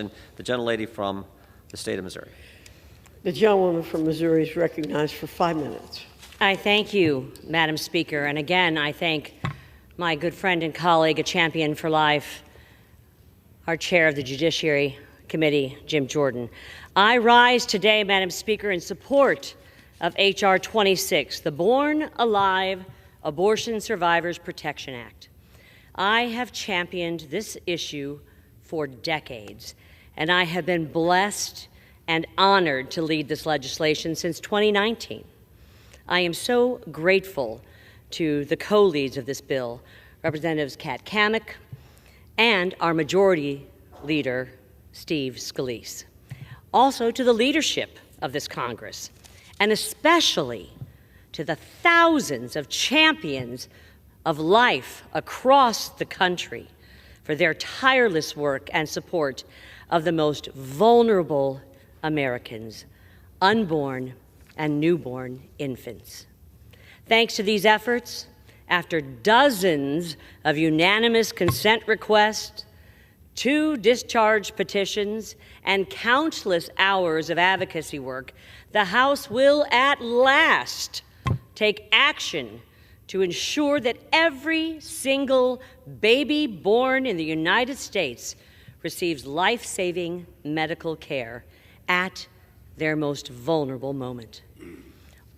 The gentlelady from the state of Missouri. The gentlewoman from Missouri is recognized for 5 minutes. I thank you, Madam Speaker, and again I thank my good friend and colleague, a champion for life, our chair of the Judiciary Committee, Jim Jordan. I rise today, Madam Speaker, in support of H.R. 26, the Born Alive Abortion Survivors Protection Act. I have championed this issue for decades, and I have been blessed and honored to lead this legislation since 2019. I am so grateful to the co-leads of this bill, Representatives Kat Cammack and our majority leader, Steve Scalise. Also to the leadership of this Congress, and especially to the thousands of champions of life across the country for their tireless work and support of the most vulnerable Americans, unborn and newborn infants. Thanks to these efforts, after dozens of unanimous consent requests, 2 discharge petitions, and countless hours of advocacy work, the House will at last take action to ensure that every single baby born in the United States receives life-saving medical care at their most vulnerable moment.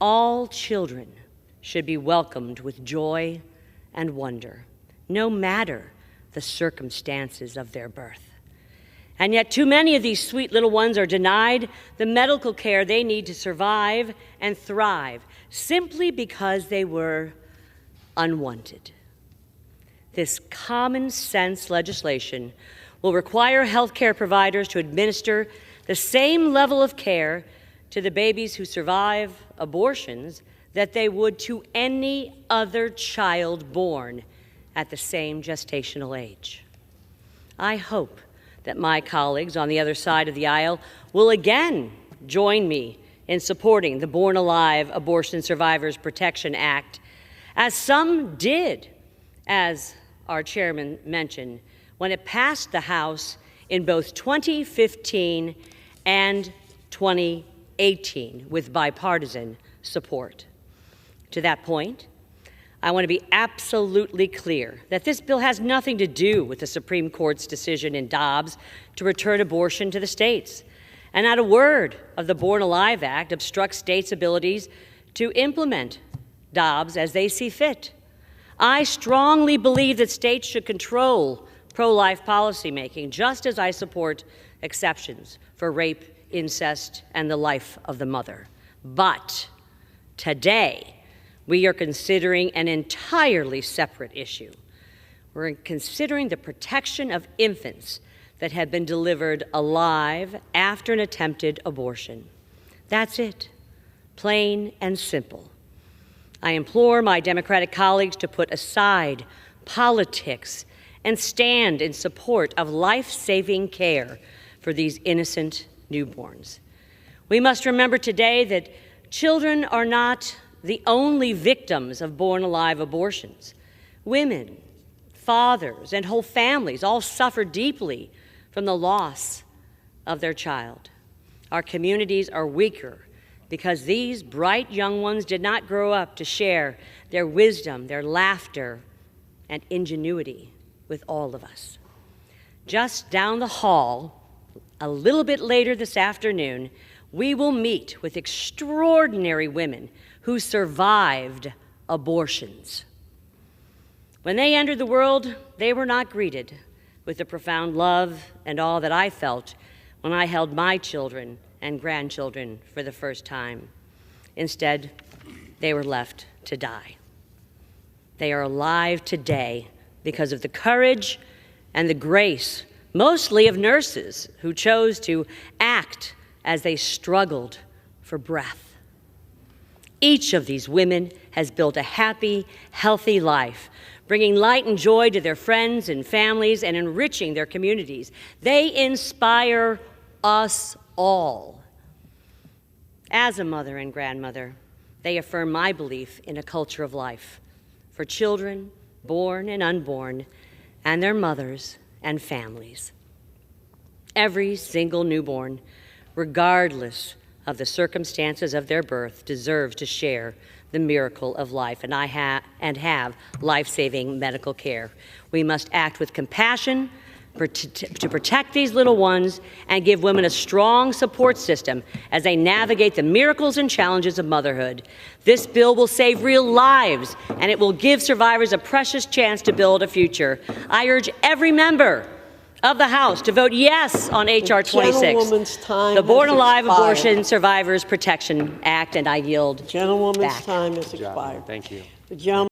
All children should be welcomed with joy and wonder, no matter the circumstances of their birth. And yet too many of these sweet little ones are denied the medical care they need to survive and thrive simply because they were unwanted. This common sense legislation will require healthcare providers to administer the same level of care to the babies who survive abortions that they would to any other child born at the same gestational age. I hope that my colleagues on the other side of the aisle will again join me in supporting the Born Alive Abortion Survivors Protection Act, as some did, as our chairman mentioned, when it passed the House in both 2015 and 2018 with bipartisan support. To that point, I want to be absolutely clear that this bill has nothing to do with the Supreme Court's decision in Dobbs to return abortion to the states. And not a word of the Born Alive Act obstructs states' abilities to implement Dobbs as they see fit. I strongly believe that states should control pro-life policymaking, just as I support exceptions for rape, incest, and the life of the mother. But today, we are considering an entirely separate issue. We're considering the protection of infants that have been delivered alive after an attempted abortion. That's it, plain and simple. I implore my Democratic colleagues to put aside politics and stand in support of life-saving care for these innocent newborns. We must remember today that children are not the only victims of born-alive abortions. Women, fathers, and whole families all suffer deeply from the loss of their child. Our communities are weaker because these bright young ones did not grow up to share their wisdom, their laughter, and ingenuity with all of us. Just down the hall, a little bit later this afternoon, we will meet with extraordinary women who survived abortions. When they entered the world, they were not greeted with the profound love and awe that I felt when I held my children and grandchildren for the first time. Instead, they were left to die. They are alive today because of the courage and the grace, mostly of nurses who chose to act as they struggled for breath. Each of these women has built a happy, healthy life, bringing light and joy to their friends and families and enriching their communities. They inspire us all. As a mother and grandmother, they affirm my belief in a culture of life for children, born and unborn, and their mothers and families. Every single newborn, regardless of the circumstances of their birth, deserves to share the miracle of life and have life-saving medical care. We must act with compassion to protect these little ones and give women a strong support system as they navigate the miracles and challenges of motherhood. This bill will save real lives, and it will give survivors a precious chance to build a future. I urge every member of the House to vote yes on H.R. 26, the Born Alive Abortion Survivors Protection Act, and I yield Gentlewoman's back. time has expired. Thank you. The gentleman